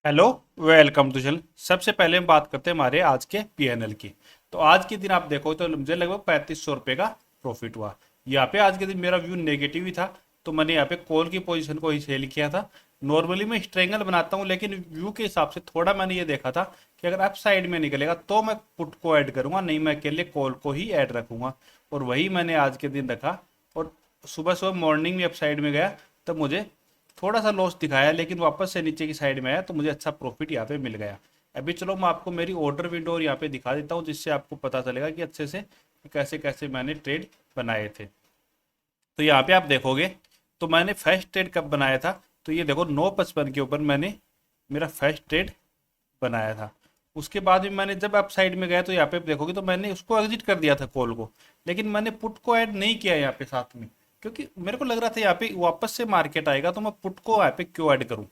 Hello. Welcome to channel. सबसे पहले हम बात करते हैं हमारे आज के पीएनएल की। तो आज के दिन आप देखो तो मुझे लगभग 3500 रुपये का प्रॉफिट हुआ। यहाँ पे आज के दिन मेरा व्यू नेगेटिव ही था, तो मैंने यहाँ पे कॉल की पोजीशन को ही सेल किया था। नॉर्मली मैं स्ट्रेंगल बनाता हूँ, लेकिन व्यू के हिसाब से थोड़ा मैंने ये देखा था कि अगर अप साइड में निकलेगा तो मैं पुट को ऐड करूंगा, नहीं मैं अकेले कॉल को ही ऐड रखूंगा। और वही मैंने आज के दिन रखा। और सुबह सुबह मॉर्निंग में अप साइड में गया, तब मुझे थोड़ा सा लॉस दिखाया, लेकिन वापस से नीचे की साइड में आया तो मुझे अच्छा प्रॉफिट यहाँ पे मिल गया। अभी चलो मैं आपको मेरी ऑर्डर विंडो और यहाँ पे दिखा देता हूँ, जिससे आपको पता चलेगा कि अच्छे से कैसे कैसे मैंने ट्रेड बनाए थे। तो यहाँ पे आप देखोगे तो मैंने फर्स्ट ट्रेड कब बनाया था, तो ये देखो 9:55 के ऊपर मैंने मेरा फर्स्ट ट्रेड बनाया था। उसके बाद भी मैंने जब अप साइड में गया तो यहाँ पे देखोगे तो मैंने उसको एग्जिट कर दिया था कॉल को, लेकिन मैंने पुट को ऐड नहीं किया यहाँ पे साथ में, क्योंकि मेरे को लग रहा था यहाँ पे वापस से मार्केट आएगा तो मैं पुट को यहाँ पे क्यों ऐड करूँ।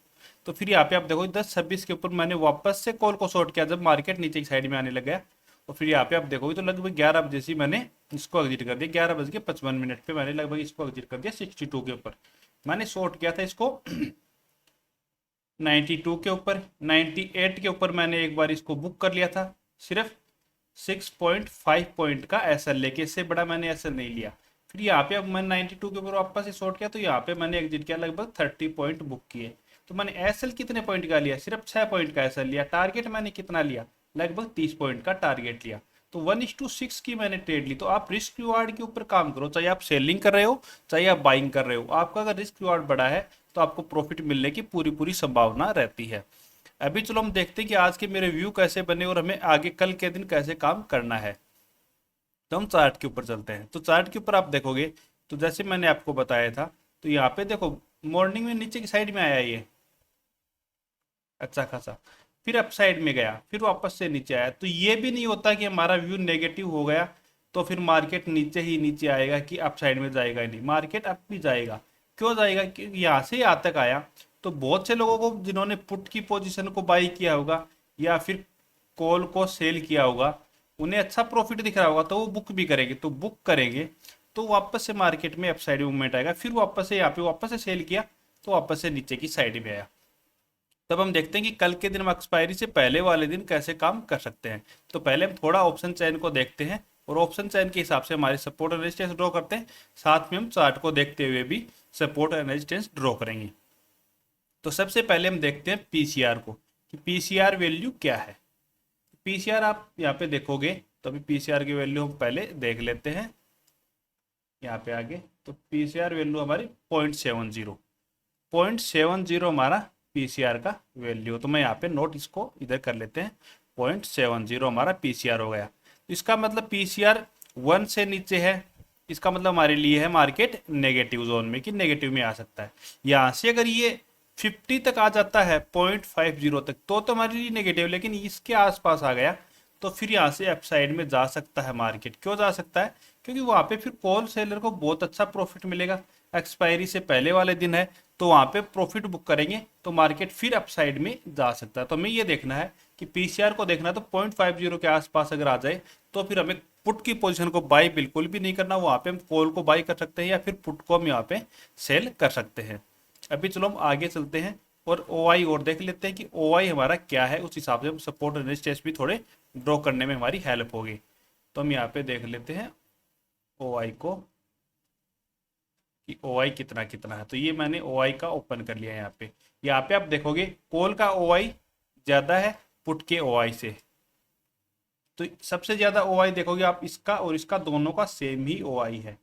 तो फिर यहाँ पे आप देखो 10:26 के ऊपर मैंने वापस से कॉल को शॉर्ट किया जब मार्केट नीचे की साइड में आने लग गया। और फिर यहाँ पे आप देखोगे तो लगभग 11 बजे से मैंने इसको एग्जिट कर दिया। 11:55 पे मैंने लगभग इसको एग्जिट कर दिया 62 के ऊपर। मैंने शॉर्ट किया था इसको 92 के ऊपर, 98 के ऊपर मैंने एक बार इसको बुक कर लिया था, सिर्फ 6.5 पॉइंट का एसएल लेके, इससे बड़ा मैंने एसएल नहीं लिया। फिर यहाँ पे अब मैंने 92 के ऊपर वापस से शॉर्ट किया, तो यहाँ पे मैंने एग्जिट किया, लगभग 30 पॉइंट बुक किए। तो मैंने एसएल कितने पॉइंट का लिया? सिर्फ 6 पॉइंट का एसएल लिया। टारगेट मैंने कितना लिया? लगभग 30 पॉइंट का टारगेट लिया। तो 1:6 की मैंने ट्रेड ली। तो आप रिस्क रिवार्ड के ऊपर काम करो, चाहे आप सेलिंग कर रहे हो चाहे आप बाइंग कर रहे हो। आपका अगर रिस्क रिवार्ड बड़ा है तो आपको प्रॉफिट मिलने की पूरी पूरी संभावना रहती है। अभी चलो हम देखते हैं कि आज के मेरे व्यू कैसे बने और हमें आगे कल के दिन कैसे काम करना है। तो हम चार्ट के ऊपर चलते हैं। तो चार्ट के ऊपर आप देखोगे तो जैसे मैंने आपको बताया था, तो यहाँ पे देखो मॉर्निंग में नीचे की साइड में आया ये अच्छा खासा, फिर अप साइड में गया, फिर वापस से नीचे आया। तो ये भी नहीं होता कि हमारा व्यू नेगेटिव हो गया तो फिर मार्केट नीचे ही नीचे आएगा कि अप साइड में जाएगा ही नहीं, मार्केट अप भी जाएगा। क्यों जाएगा? कि यहाँ से यहाँ तक आया तो बहुत से लोगों को जिन्होंने पुट की पोजीशन को बाई किया होगा या फिर कॉल को सेल किया होगा, उन्हें अच्छा प्रॉफिट दिख रहा होगा तो वो बुक भी करेंगे। तो बुक करेंगे तो वापस से मार्केट में अपसाइड मूवमेंट आएगा, फिर वापस से यहाँ पे वापस से सेल किया तो वापस से नीचे की साइड में आया। तब हम देखते हैं कि कल के दिन हम एक्सपायरी से पहले वाले दिन कैसे काम कर सकते हैं। तो पहले हम थोड़ा ऑप्शन चैन को देखते हैं और ऑप्शन चैन के हिसाब से हमारे सपोर्ट और रेजिस्टेंस ड्रॉ करते हैं। साथ में हम चार्ट को देखते हुए भी सपोर्ट और रेजिस्टेंस ड्रॉ करेंगे। तो सबसे पहले हम देखते हैं पीसीआर को, कि पीसीआर वैल्यू क्या है। पीसीआर आप यहाँ पे देखोगे तो अभी पीसीआर की वैल्यू हम पहले देख लेते हैं। यहाँ पे आगे तो पीसीआर वैल्यू हमारी 0.70, 0.70 हमारा पीसीआर का वैल्यू। तो मैं यहाँ पे नोट इसको इधर कर लेते हैं। 0.70 हमारा पीसीआर हो गया। तो इसका मतलब पीसीआर 1 से नीचे है, इसका मतलब हमारे लिए है मार्केट नेगेटिव जोन में, कि नेगेटिव में आ सकता है। यहाँ से अगर ये 50 तक आ जाता है 0.50 तक तो हमारे लिए नेगेटिव, लेकिन इसके आसपास आ गया तो फिर यहाँ से अपसाइड में जा सकता है मार्केट। क्यों जा सकता है? क्योंकि वहाँ पे फिर कॉल सेलर को बहुत अच्छा प्रॉफिट मिलेगा। एक्सपायरी से पहले वाले दिन है तो वहाँ पे प्रॉफिट बुक करेंगे तो मार्केट फिर अपसाइड में जा सकता है। तो हमें ये देखना है कि पीसीआर को देखना है, तो 0.50 के आसपास अगर आ जाए तो फिर हमें पुट की पोजीशन को बाई बिल्कुल भी नहीं करना। वहाँ पे हम कॉल को बाई कर सकते हैं या फिर पुट को हम यहाँ पे सेल कर सकते हैं। अभी चलो हम आगे चलते हैं और ओआई और देख लेते हैं कि ओआई हमारा क्या है। उस हिसाब से हम सपोर्ट और रेजिस्टेंस भी थोड़े ड्रॉ करने में हमारी हेल्प होगी। तो हम यहाँ पे देख लेते हैं ओआई को कि ओआई कितना कितना है। तो ये मैंने ओआई का ओपन कर लिया है। यहाँ पे आप देखोगे कॉल का ओआई ज्यादा है पुट के ओआई से। तो सबसे ज्यादा ओआई देखोगे आप इसका और इसका दोनों का सेम ही ओआई है।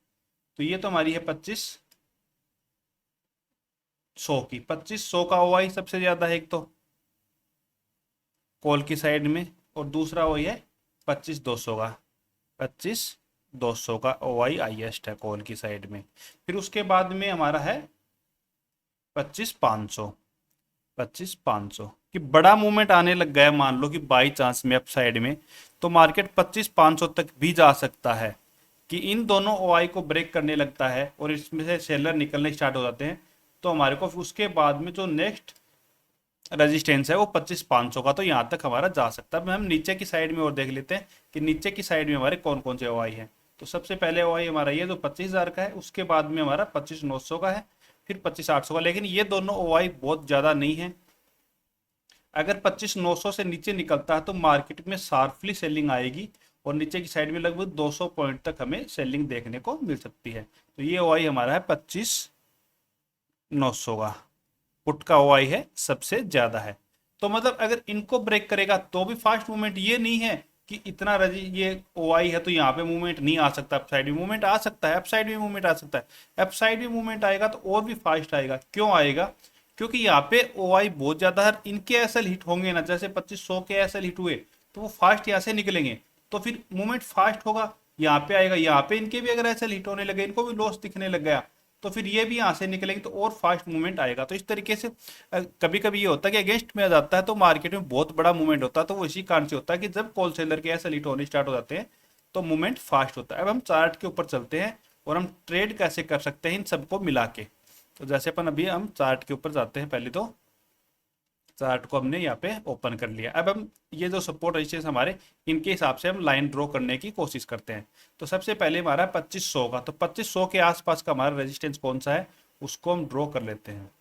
तो ये तो हमारी है 2500 की, 2500 का ओआई सबसे ज्यादा है एक तो कॉल की साइड में, और दूसरा वही है 25,200 का। 25,200 का ओआई हाईएस्ट है कॉल की साइड में। फिर उसके बाद में हमारा है 25,500। 25,500 कि बड़ा मूवमेंट आने लग गया, मान लो कि बाई चांस में अप साइड में, तो मार्केट 25,500 तक भी जा सकता है। कि इन दोनों ओआई को ब्रेक करने लगता है और इसमें से सेलर निकलने स्टार्ट हो जाते हैं, तो हमारे को उसके बाद में जो नेक्स्ट रेजिस्टेंस है वो 25,500 का, तो यहाँ तक हमारा जा सकता है। अब हम नीचे की साइड में और देख लेते हैं कि नीचे की साइड में हमारे कौन कौन से ओआई हैं। तो सबसे पहले ओआई हमारा ये जो 25,000 का है, उसके बाद में हमारा 25,900 का है, फिर 25,800 का। लेकिन ये दोनों ओआई बहुत ज़्यादा नहीं है। अगर 25,900 से नीचे निकलता है तो मार्केट में शार्पली सेलिंग आएगी और नीचे की साइड में लगभग 200 पॉइंट तक हमें सेलिंग देखने को मिल सकती है। तो ये ओआई हमारा है 25,900 का, पुट का ओआई है सबसे ज्यादा है। तो मतलब अगर इनको ब्रेक करेगा तो भी फास्ट मूवमेंट, ये नहीं है कि इतना ये ओआई है तो यहाँ पे मूवमेंट नहीं आ सकता, अपसाइड भी मूवमेंट आ सकता है, अपसाइड भी मूवमेंट आ सकता है। अपसाइड भी मूवमेंट आएगा तो और भी फास्ट आएगा। क्यों आएगा? क्योंकि यहाँ पे ओआई बहुत ज्यादा है, इनके एसएल हिट होंगे ना, जैसे 2500 के एसएल हिट हुए तो वो फास्ट यहाँ से निकलेंगे, तो फिर मूवमेंट फास्ट होगा, यहाँ पे आएगा। यहाँ पे इनके भी अगर एसएल हिट होने लगे, इनको भी लॉस दिखने लग गया, तो फिर ये भी यहाँ से निकलेंगे तो और फास्ट मूवमेंट आएगा। तो इस तरीके से कभी कभी ये होता है कि अगेंस्ट में आ जाता है तो मार्केट में बहुत बड़ा मूवमेंट होता है। तो वो इसी कारण से होता है कि जब कॉल सेलर के एसएल हिट होने स्टार्ट हो जाते हैं तो मूवमेंट फास्ट होता है। अब हम चार्ट के ऊपर चलते हैं और हम ट्रेड कैसे कर सकते हैं इन सबको मिला के। तो जैसे अपन अभी हम चार्ट के ऊपर जाते हैं, पहले तो चार्ट को हमने यहाँ पे ओपन कर लिया। अब हम ये जो सपोर्ट रेजिस्टेंस हमारे, इनके हिसाब से हम लाइन ड्रॉ करने की कोशिश करते हैं। तो सबसे पहले हमारा 2500 का, तो 2500 के आसपास का हमारा रेजिस्टेंस कौन सा है उसको हम ड्रॉ कर लेते हैं।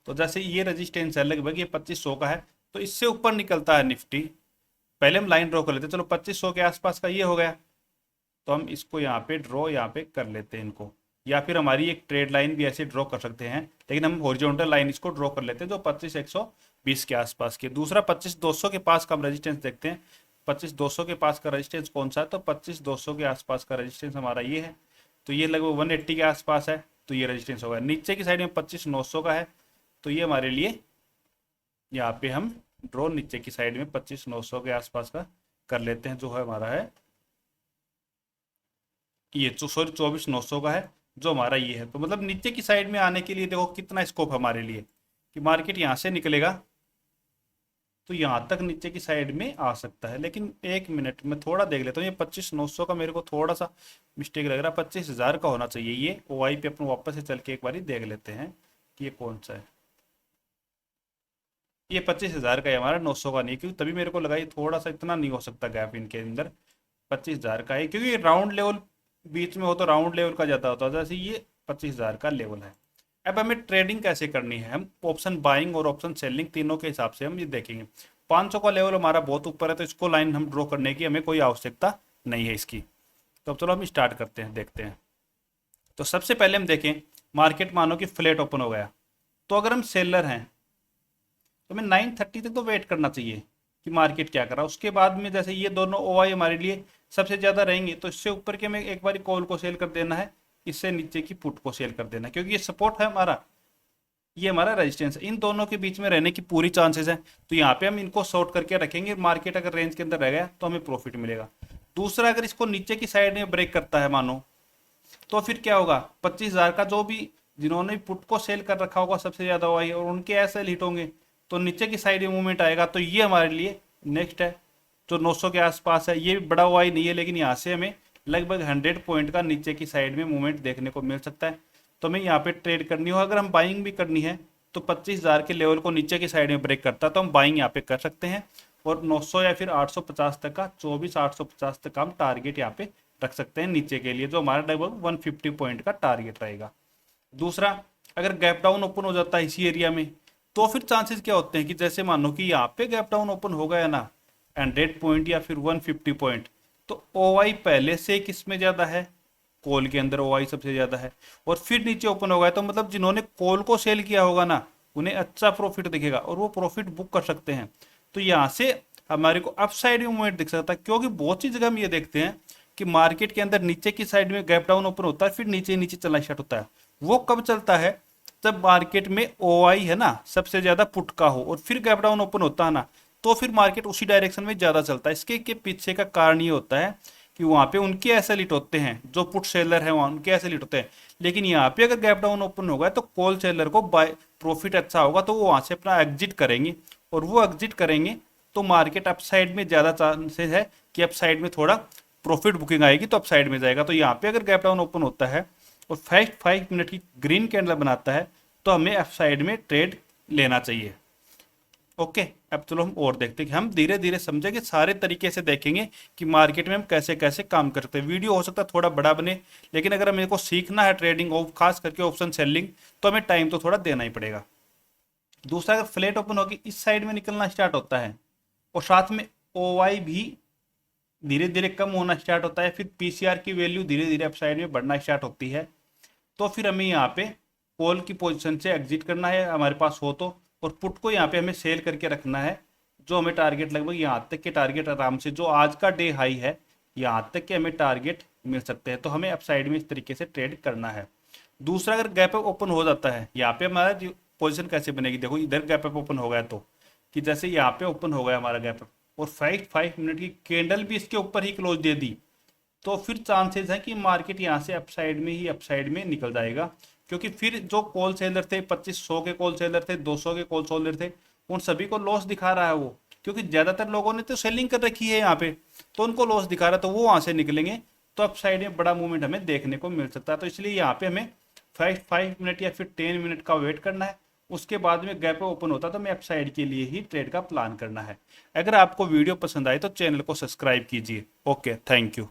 तो जैसे ये रेजिस्टेंस है लगभग ये 2500 का है, तो इससे ऊपर निकलता है निफ्टी, पहले हम लाइन ड्रॉ कर लेते हैं। चलो 2500 के आसपास का ये हो गया, तो हम इसको यहाँ पे ड्रॉ यहाँ पे कर लेते हैं इनको, या फिर हमारी एक ट्रेड लाइन भी ऐसे ड्रॉ कर सकते हैं, लेकिन हम हॉरिजॉन्टल लाइन इसको ड्रॉ कर लेते हैं जो 25,120 के आसपास की। दूसरा 25,200 के पास का हम रेजिस्टेंस देखते हैं। 25,200 के पास का रेजिस्टेंस कौन सा है? तो 25,200 के आसपास का रेजिस्टेंस हमारा ये है, तो ये लगभग 180 के आसपास है, तो ये रेजिस्टेंस होगा। नीचे की साइड में 25,900 का है, तो ये हमारे लिए यहाँ पे हम ड्रॉ नीचे की साइड में 25,900 के आसपास का कर लेते हैं, जो है हमारा है ये, सॉरी 24,900 का है जो हमारा ये है। तो मतलब नीचे की साइड में आने के लिए देखो कितना स्कोप हमारे लिए, कि मार्केट यहाँ से निकलेगा तो यहाँ तक नीचे की साइड में आ सकता है। लेकिन एक मिनट में थोड़ा देख लेता हूँ, ये 25,900 का मेरे को थोड़ा सा मिस्टेक लग रहा है, 25,000 का होना चाहिए ये। ओआई पे अपन वापस से चल के एक बार देख लेते हैं कि ये कौन सा है। ये 25,000 का है हमारा, 900 का नहीं, क्योंकि तभी मेरे को लगा ये थोड़ा सा इतना नहीं हो सकता गैप इनके अंदर। 25,000 का है क्योंकि राउंड लेवल बीच में हो तो राउंड लेवल का ज़्यादा होता है, जैसे ये 25,000 का लेवल है। अब हमें ट्रेडिंग कैसे करनी है, हम ऑप्शन बाइंग और ऑप्शन सेलिंग तीनों के हिसाब से हम ये देखेंगे। 500 का लेवल हमारा बहुत ऊपर है, तो इसको लाइन हम ड्रॉ करने की हमें कोई आवश्यकता नहीं है इसकी। तो अब चलो हम स्टार्ट करते हैं, देखते हैं। तो सबसे पहले हम देखें, मार्केट मानो कि फ्लैट ओपन हो गया, तो अगर हम सेलर हैं तो हमें 930 तक तो वेट करना चाहिए कि मार्केट क्या कर रहा है। उसके बाद में जैसे ये दोनों ओआई हमारे लिए सबसे ज़्यादा रहेंगे, तो इससे ऊपर के हमें एक बार कॉल को सेल कर देना है, इससे नीचे की पुट को सेल कर देना है, क्योंकि ये सपोर्ट है हमारा, ये हमारा रेजिस्टेंस है, इन दोनों के बीच में रहने की पूरी चांसेस है। तो यहाँ पे हम इनको शॉर्ट करके रखेंगे, मार्केट अगर रेंज के अंदर रह गया तो हमें प्रॉफिट मिलेगा। दूसरा, अगर इसको नीचे की साइड में ब्रेक करता है मानो, तो फिर क्या होगा, 25,000 का जो भी जिन्होंने पुट को सेल कर रखा होगा सबसे ज्यादा हुआ और उनके ऐसे हिट होंगे, तो नीचे की साइड में मूवमेंट आएगा। तो ये हमारे लिए नेक्स्ट है जो 900 के आसपास है, ये बड़ा हुआ ही नहीं है, लेकिन यहाँ से हमें लगभग 100 पॉइंट का नीचे की साइड में मूवमेंट देखने को मिल सकता है। तो हमें यहाँ पे ट्रेड करनी हो, अगर हम बाइंग भी करनी है तो 25,000 के लेवल को नीचे की साइड में ब्रेक करता है तो हम बाइंग यहाँ पे कर सकते हैं, और 900 या फिर 850 तक का 24,850 तक का हम टारगेट यहाँ पे रख सकते हैं नीचे के लिए, जो हमारा लगभग 150 पॉइंट का टारगेट रहेगा। दूसरा, अगर गैप डाउन ओपन हो जाता है इसी एरिया में, तो फिर चांसेस क्या होते हैं कि जैसे मानो कि यहाँ पे गैप डाउन ओपन हो गया ना 100 पॉइंट या फिर 150 पॉइंट, तो ओआई पहले से किस में ज़्यादा है, कॉल के अंदर ओआई सबसे ज़्यादा है, और फिर नीचे ओपन हो गया, तो मतलब जिन्होंने कॉल को सेल किया होगा ना उन्हें अच्छा प्रॉफिट दिखेगा और वो प्रॉफिट बुक कर सकते हैं। तो यहाँ से हमारे को अपसाइड मूवमेंट दिख सकता है, क्योंकि बहुत सी जगह हम ये देखते हैं कि मार्केट के अंदर नीचे की साइड में गैप डाउन ओपन होता है, फिर नीचे नीचे चलना स्टार्ट होता है। वो कब चलता है, जब मार्केट में ओआई है ना सबसे ज्यादा पुट का हो और फिर गैप डाउन ओपन होता है ना, तो फिर मार्केट उसी डायरेक्शन में ज्यादा चलता है। इसके के पीछे का कारण ये होता है कि वहां पे उनके ऐसे लिट होते हैं, जो पुट सेलर है वहां उनके ऐसे लिट होते हैं। लेकिन यहाँ पे अगर गैप डाउन ओपन होगा तो कॉल सेलर को बाय प्रॉफिट अच्छा होगा, तो वो वहां से अपना एग्जिट करेंगे, और वो एग्जिट करेंगे तो मार्केट अपसाइड में ज्यादा चांसेस है कि अपसाइड में थोड़ा प्रॉफिट बुकिंग आएगी, तो अपसाइड में जाएगा। तो यहाँ पे अगर गैप डाउन ओपन होता है और 5 मिनट की ग्रीन कैंडल बनाता है, तो हमें एफ साइड में ट्रेड लेना चाहिए। ओके, अब चलो हम और देखते हैं कि हम धीरे धीरे समझेंगे, सारे तरीके से देखेंगे कि मार्केट में हम कैसे कैसे काम कर सकते हैं। वीडियो हो सकता है थोड़ा बड़ा बने, लेकिन अगर हमें को सीखना है ट्रेडिंग और खास करके ऑप्शन सेलिंग, तो हमें टाइम तो थोड़ा देना ही पड़ेगा। दूसरा अगर फ्लैट ओपन होगी इस साइड में निकलना स्टार्ट होता है और साथ में OI भी धीरे धीरे कम होना स्टार्ट होता है, फिर PCR की वैल्यू धीरे धीरे अपसाइड में बढ़ना स्टार्ट होती है, तो फिर हमें यहाँ पे कॉल की पोजीशन से एग्जिट करना है हमारे पास हो तो, और पुट को यहाँ पे हमें सेल करके रखना है, जो हमें टारगेट लगभग यहाँ तक के टारगेट आराम से, जो आज का डे हाई है यहाँ तक के हमें टारगेट मिल सकते हैं। तो हमें अपसाइड में इस तरीके से ट्रेड करना है। दूसरा, अगर गैप अप ओपन हो जाता है, यहाँ पे हमारा पोजीशन कैसे बनेगी, देखो इधर गैप अप ओपन हो गया तो, कि जैसे यहाँ पे ओपन हो गया हमारा गैप अप और 5 मिनट की कैंडल भी इसके ऊपर ही क्लोज दे दी, तो फिर चांसेस है कि मार्केट यहाँ से अपसाइड में निकल जाएगा, क्योंकि फिर जो कॉल सेलर थे 2500 के कॉल सेलर थे, 200 के कॉल सेलर थे, उन सभी को लॉस दिखा रहा है वो, क्योंकि ज्यादातर लोगों ने तो सेलिंग कर रखी है यहाँ पे, तो उनको लॉस दिखा रहा है, तो वो वहां से निकलेंगे, तो अपसाइड में बड़ा मूवमेंट हमें देखने को मिल सकता है। तो इसलिए यहाँ पे हमें 5 मिनट या फिर 10 मिनट का वेट करना है, उसके बाद में गैप ओपन होता है तो हमें अपसाइड के लिए ही ट्रेड का प्लान करना है। अगर आपको वीडियो पसंद आए तो चैनल को सब्सक्राइब कीजिए। Okay, thank you.